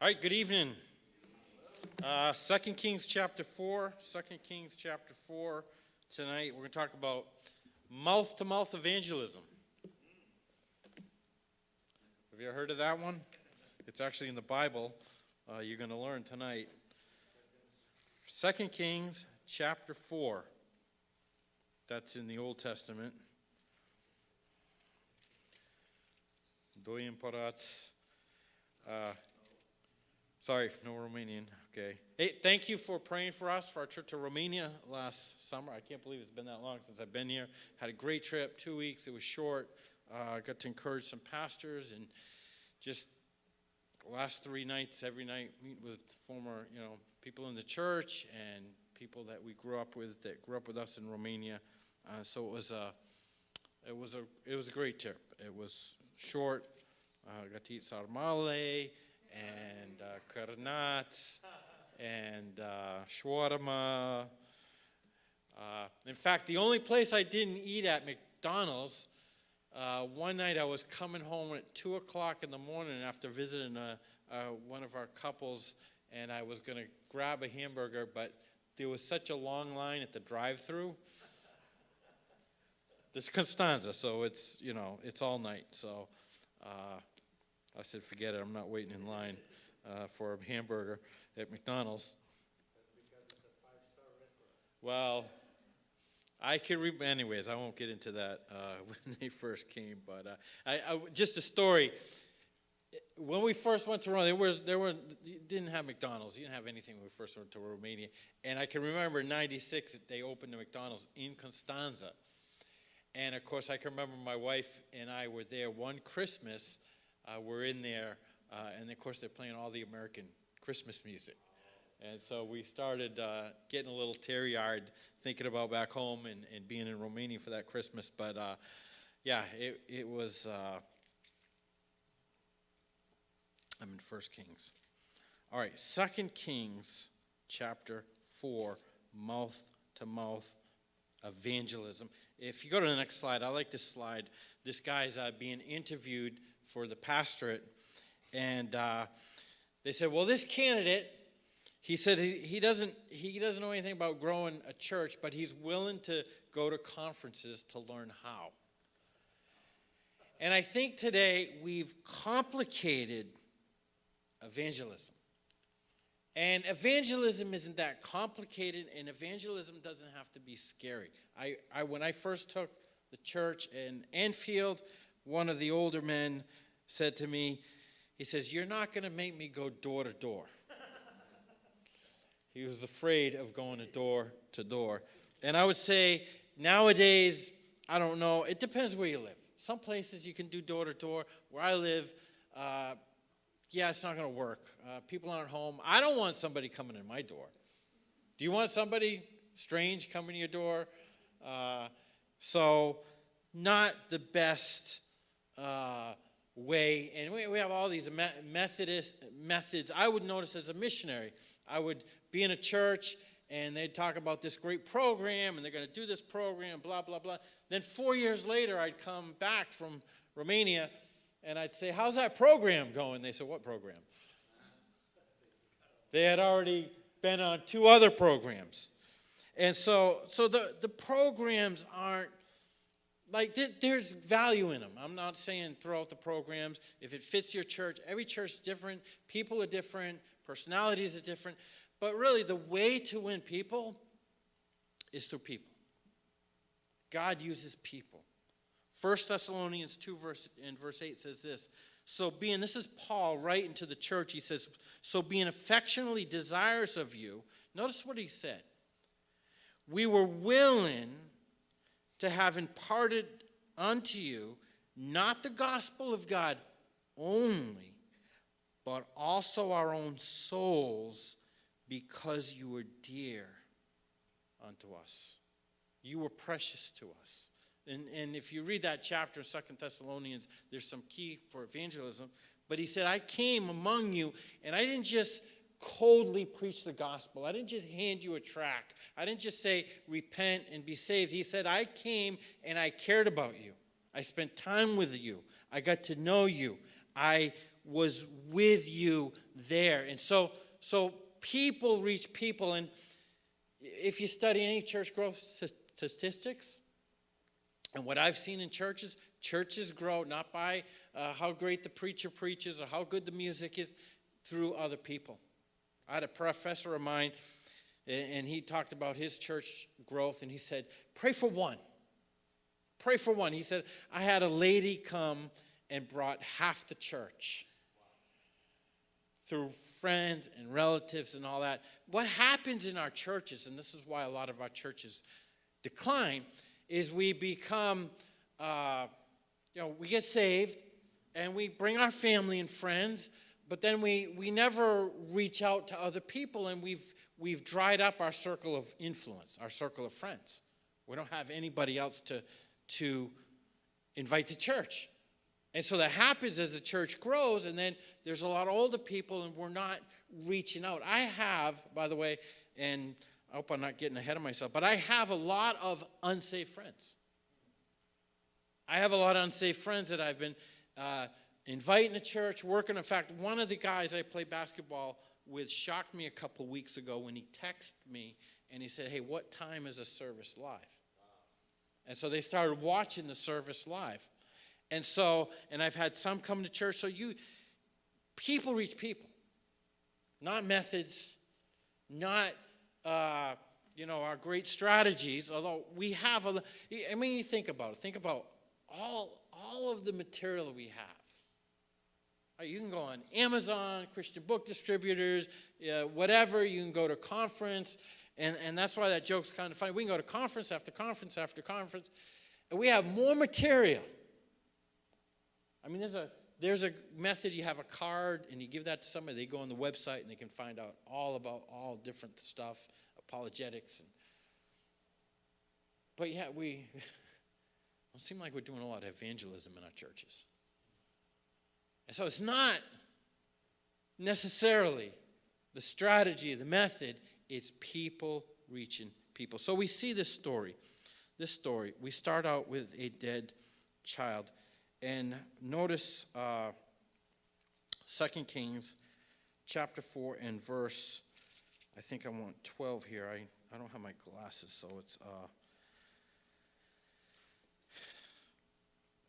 right, good evening. 2 Kings chapter 4. 2 Kings chapter 4. Tonight we're going to talk about mouth-to-mouth evangelism. Have you ever heard of that one? It's actually in the Bible. You're going to learn tonight. 2 Kings chapter 4. That's in the Old Testament. Dojem porac. Sorry, no Romanian. Okay. Hey, thank you for praying for us for our trip to Romania last summer. I can't believe it's been that long since I've been here. Had a great trip, 2 weeks. It was short. Got to encourage some pastors and just last 3 nights, every night, meet with former, people in the church and people that we grew up with that grew up with us in Romania. So it was a great trip. It was short. Got to eat sarmale and karnat and shawarma. In fact, the only place I didn't eat at McDonald's, one night I was coming home at 2 o'clock in the morning after visiting one of our couples, and I was going to grab a hamburger, but there was such a long line at the drive-thru. This is Constanza, so it's all night. So I said, forget it. I'm not waiting in line for a hamburger at McDonald's. That's because it's a 5-star restaurant. Well, anyways, I won't get into that when they first came. But just a story. When we first went to Rome, you didn't have McDonald's. You didn't have anything when we first went to Romania. And I can remember in '96 they opened the McDonald's in Constanza. And, of course, I can remember my wife and I were there one Christmas. We're in there, and, of course, they're playing all the American Christmas music. And so we started getting a little teary-eyed thinking about back home and being in Romania for that Christmas. But, it was I'm in 1 Kings. All right, 2 Kings chapter 4, mouth-to-mouth evangelism. If you go to the next slide, I like this slide. This guy's being interviewed for the pastorate, and they said, well, this candidate, he said he doesn't know anything about growing a church, but he's willing to go to conferences to learn how. And I think today we've complicated evangelism. And evangelism isn't that complicated, and evangelism doesn't have to be scary. When I first took the church in Enfield, one of the older men said to me, he says, you're not going to make me go door to door. He was afraid of going door to door. And I would say, nowadays, I don't know, it depends where you live. Some places you can do door to door. Where I live, it's not going to work. People aren't home. I don't want somebody coming in my door. Do you want somebody strange coming to your door? So not the best way. And we have all these methods. I would notice as a missionary, I would be in a church, and they'd talk about this great program, and they're going to do this program, blah, blah, blah. Then 4 years later, I'd come back from Romania, and I'd say, how's that program going? They said, what program? They had already been on 2 other programs. And so the programs aren't, there's value in them. I'm not saying throw out the programs. If it fits your church, every church is different. People are different. Personalities are different. But really, the way to win people is through people. God uses people. 1 Thessalonians 2 verse 8 says this. This is Paul writing to the church. He says, so being affectionately desirous of you, notice what he said. We were willing to have imparted unto you not the gospel of God only, but also our own souls, because you were dear unto us. You were precious to us. And if you read that chapter in 2 Thessalonians, there's some key for evangelism. But he said, I came among you, and I didn't just coldly preach the gospel. I didn't just hand you a tract. I didn't just say, repent and be saved. He said, I came and I cared about you. I spent time with you. I got to know you. I was with you there. And so people reach people. And if you study any church growth statistics, and what I've seen in churches, churches grow not by how great the preacher preaches or how good the music is, through other people. I had a professor of mine, and he talked about his church growth, and he said, pray for one. Pray for one. He said, I had a lady come and brought half the church through friends and relatives and all that. What happens in our churches, and this is why a lot of our churches decline, is we become, we get saved, and we bring our family and friends, but then we never reach out to other people, and we've dried up our circle of influence, our circle of friends. We don't have anybody else to invite to church. And so that happens as the church grows, and then there's a lot of older people, and we're not reaching out. I have, by the way, and I hope I'm not getting ahead of myself, but I have a lot of unsafe friends. I have a lot of unsafe friends that I've been inviting to church, working. In fact, one of the guys I play basketball with shocked me a couple of weeks ago when he texted me, and he said, hey, what time is the service live? And so they started watching the service live. And I've had some come to church. So people reach people, not methods, not, our great strategies, although we have, you think about it. Think about all of the material we have. You can go on Amazon, Christian book distributors, whatever. You can go to conference, and that's why that joke's kind of funny. We can go to conference after conference after conference, and we have more material. There's a method. You have a card, and you give that to somebody. They go on the website, and they can find out all about all different stuff, apologetics. But yeah, we don't seem like we're doing a lot of evangelism in our churches. And so it's not necessarily the strategy, the method. It's people reaching people. So we see this story. We start out with a dead child. And notice 2 Kings chapter 4 and verse, I think I want 12 here. I don't have my glasses, so it's...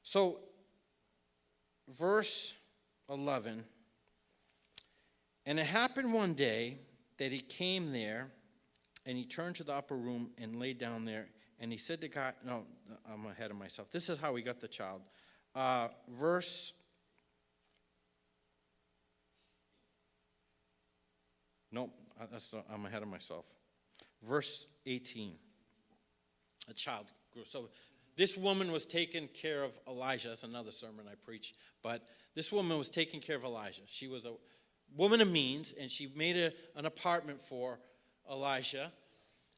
So, verse 11, and it happened one day that he came there, and he turned to the upper room and lay down there, and he said to God, no, I'm ahead of myself. This is how he got the child. I'm ahead of myself. Verse 18, a child grew. So this woman was taking care of Elijah. That's another sermon I preach. But this woman was taking care of Elijah. She was a woman of means, and she made an apartment for Elijah.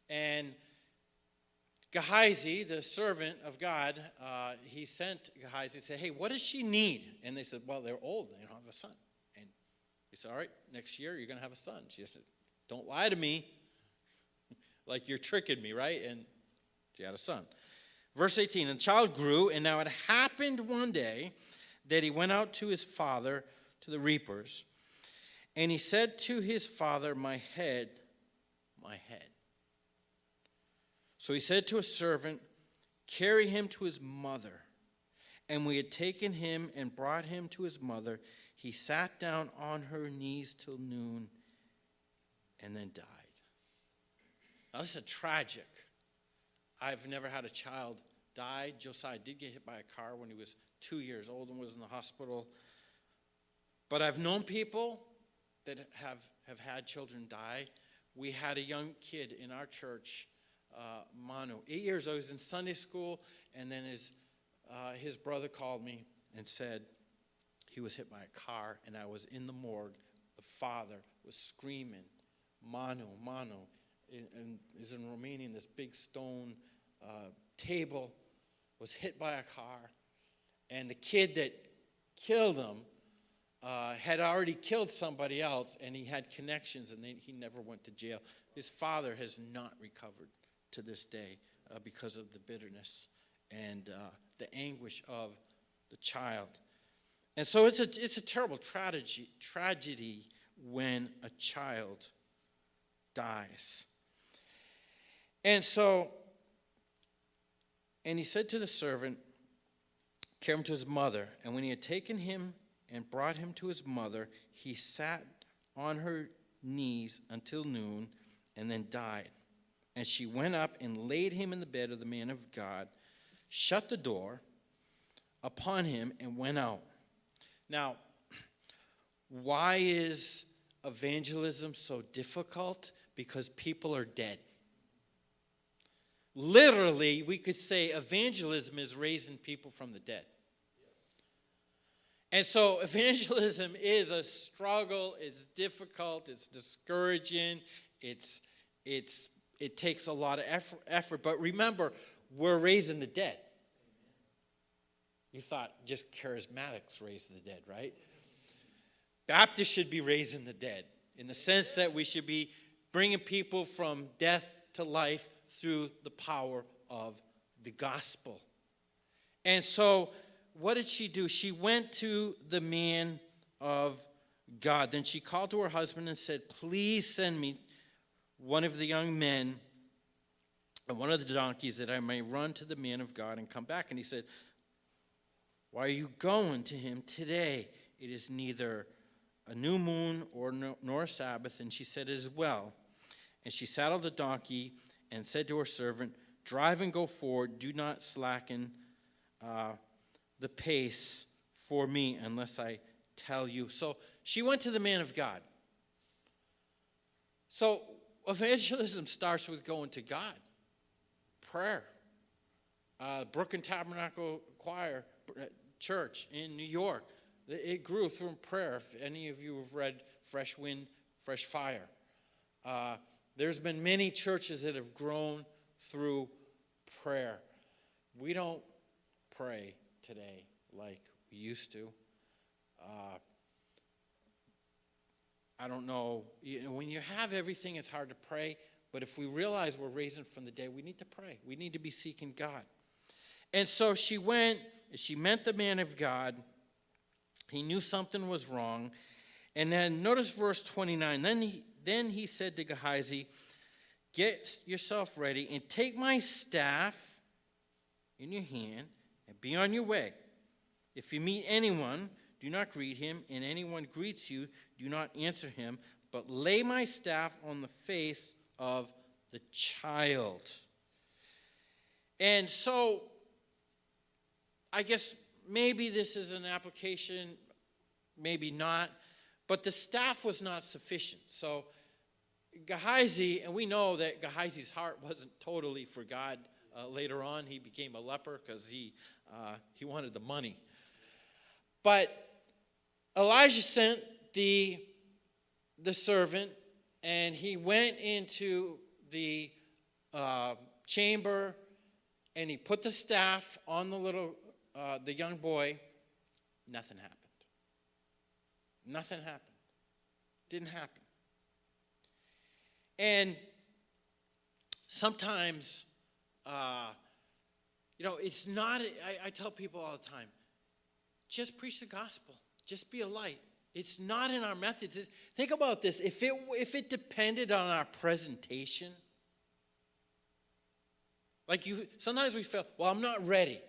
And Gehazi, the servant of God, he sent Gehazi, said, hey, what does she need? And they said, well, they're old. They don't have a son. And he said, all right, next year you're going to have a son. She said, don't lie to me like you're tricking me, right? And she had a son. Verse 18, and the child grew, and now it happened one day that he went out to his father, to the reapers, and he said to his father, my head, my head. So he said to a servant, carry him to his mother. And we had taken him and brought him to his mother. He sat down on her knees till noon and then died. Now this is tragic. I've never had a child die. Josiah did get hit by a car when he was 2 years old and was in the hospital. But I've known people that have had children die. We had a young kid in our church, Manu, 8 years old. He was in Sunday school, and then his brother called me and said he was hit by a car, and I was in the morgue. The father was screaming, Manu, Manu. And is in Romania, this big stone table was hit by a car, and the kid that killed him had already killed somebody else, and he had connections, and he never went to jail. His father has not recovered to this day because of the bitterness and the anguish of the child. And so it's a terrible tragedy when a child dies. And he said to the servant, carry him to his mother. And when he had taken him and brought him to his mother, he sat on her knees until noon and then died. And she went up and laid him in the bed of the man of God, shut the door upon him, and went out. Now, why is evangelism so difficult? Because people are dead. Literally, we could say evangelism is raising people from the dead. And so evangelism is a struggle. It's difficult. It's discouraging. It takes a lot of effort. But remember, we're raising the dead. You thought just charismatics raise the dead, right? Baptists should be raising the dead in the sense that we should be bringing people from death to life through the power of the gospel. And so what did she do? She went to the man of God. Then she called to her husband and said, please send me one of the young men and one of the donkeys that I may run to the man of God and come back. And he said, why are you going to him today? It is neither a new moon nor a Sabbath. And she said, as well. And she saddled the donkey and said to her servant, drive and go forward. Do not slacken the pace for me unless I tell you. So she went to the man of God. So evangelism starts with going to God. Prayer. Brooklyn Tabernacle Choir Church in New York. It grew through prayer. If any of you have read Fresh Wind, Fresh Fire. There's been many churches that have grown through prayer. We don't pray today like we used to. I don't know. When you have everything, it's hard to pray. But if we realize we're raising from the dead, we need to pray. We need to be seeking God. And so she went, she met the man of God. He knew something was wrong. And then notice verse 29. Then he said to Gehazi, get yourself ready and take my staff in your hand and be on your way. If you meet anyone, do not greet him, and anyone greets you, do not answer him, but lay my staff on the face of the child. And so, I guess maybe this is an application, maybe not, but the staff was not sufficient. So, Gehazi, and we know that Gehazi's heart wasn't totally for God. Later on, he became a leper because he wanted the money. But Elijah sent the servant, and he went into the chamber, and he put the staff on the young boy. Nothing happened. Nothing happened. Didn't happen. And sometimes, it's not, I tell people all the time, just preach the gospel. Just be a light. It's not in our methods. Think about this. If it depended on our presentation, sometimes we feel, well, I'm not ready.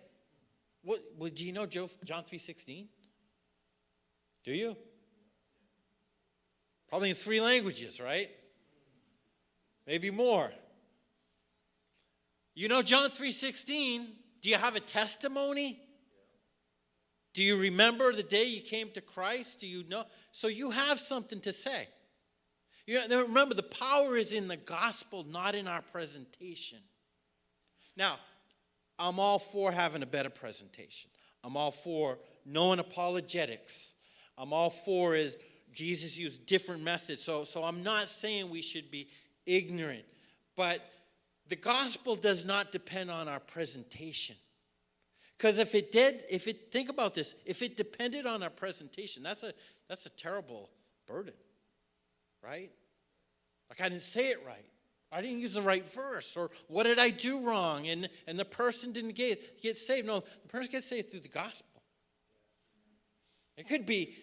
Well, do you know John 3:16? Do you? Probably in 3 languages, right? Maybe more. You know John 3:16. Do you have a testimony? Do you remember the day you came to Christ? Do you know? So you have something to say. Remember, the power is in the gospel, not in our presentation. Now, I'm all for having a better presentation. I'm all for knowing apologetics. I'm all for is Jesus used different methods. So I'm not saying we should be ignorant. But the gospel does not depend on our presentation. Because think about this, if it depended on our presentation, that's a terrible burden, right? Like I didn't say it right. I didn't use the right verse, or what did I do wrong? And the person didn't get saved. No, the person gets saved through the gospel. It could be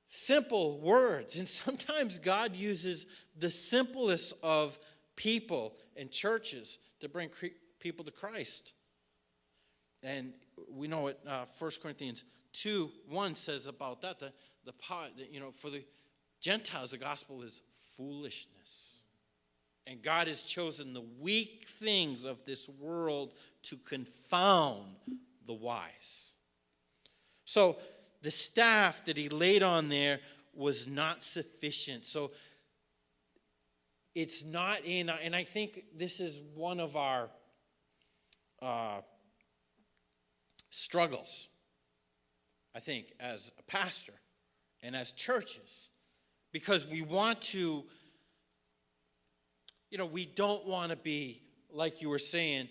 simple words. And sometimes God uses the simplest of people and churches to bring people to Christ. And we know what 1 Corinthians 2:1 says about that. For the Gentiles, the gospel is foolishness. And God has chosen the weak things of this world to confound the wise. So the staff that he laid on there was not sufficient. So it's not in, and I think this is one of our struggles, I think, as a pastor and as churches, because we want to, we don't want to be, like you were saying,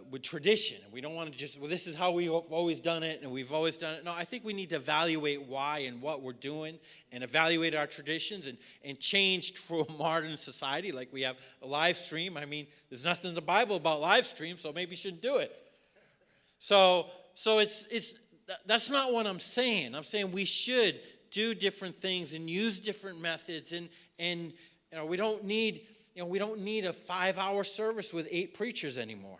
with tradition. We don't want to just, this is how we've always done it, and we've always done it. No, I think we need to evaluate why and what we're doing, and evaluate our traditions, and change for modern society. Like we have a live stream. I mean, there's nothing in the Bible about live stream, so maybe you shouldn't do it. So that's not what I'm saying. I'm saying we should do different things and use different methods, and we don't need a 5-hour service with 8 preachers anymore.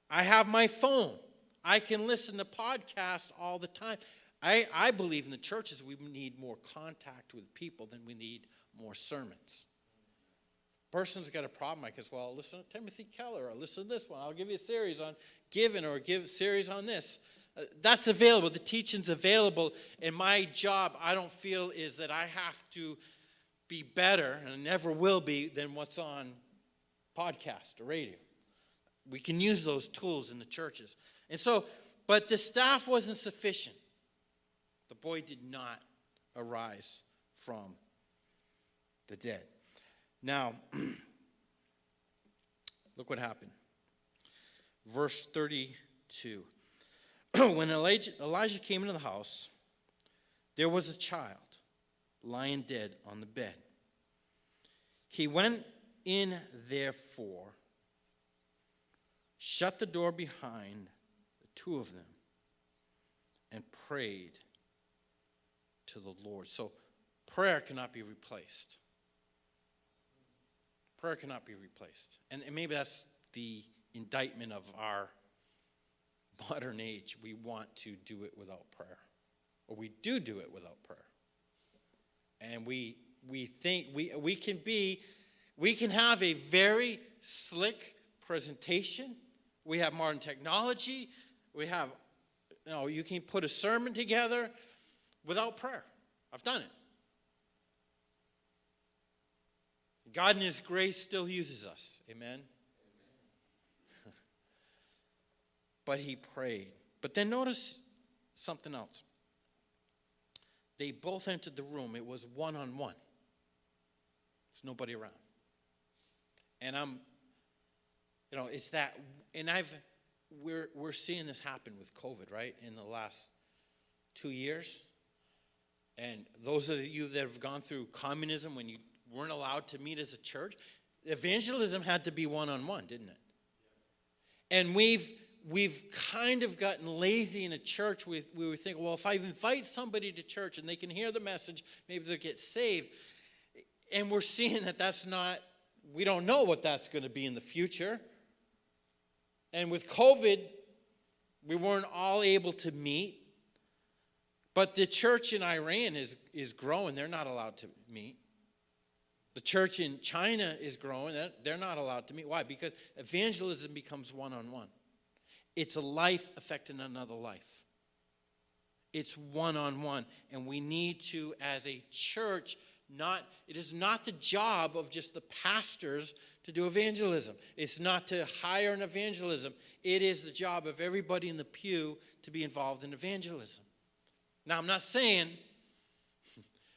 I have my phone. I can listen to podcasts all the time. I believe in the churches we need more contact with people than we need more sermons. Person's got a problem, I guess, well, listen to Timothy Keller, or listen to this one. I'll give you a series on giving, or give a series on this. That's available. The teaching's available. And my job, I don't feel, is that I have to be better, and never will be, than what's on podcast or radio. We can use those tools in the churches. And so, but the staff wasn't sufficient. The boy did not arise from the dead. Now, look what happened. Verse 32. When Elijah came into the house, there was a child lying dead on the bed. He went in, therefore, shut the door behind the two of them, and prayed to the Lord. So prayer cannot be replaced. Prayer cannot be replaced. And maybe that's the indictment of our modern age. We want to do it without prayer. Or we do it without prayer. And we think we can have a very slick presentation. We have modern technology. We have, you can put a sermon together without prayer. I've done it. God in His grace still uses us. Amen? But he prayed. But then notice something else. They both entered the room. It was one-on-one. There's nobody around. And it's that, and we're seeing this happen with COVID, right? In the last 2 years. And those of you that have gone through communism, when you weren't allowed to meet as a church, evangelism had to be one-on-one, didn't it? And we've kind of gotten lazy in a church. We were thinking, well, if I invite somebody to church and they can hear the message, maybe they'll get saved. And we're seeing that that's not, we don't know what that's going to be in the future. And with COVID, we weren't all able to meet. But the church in Iran is growing. They're not allowed to meet. The church in China is growing. They're not allowed to meet. Why? Because evangelism becomes one-on-one. It's a life affecting another life. It's one-on-one. And we need to, as a church, it is not the job of just the pastors to do evangelism. It's not to hire an evangelism. It is the job of everybody in the pew to be involved in evangelism. Now, I'm not saying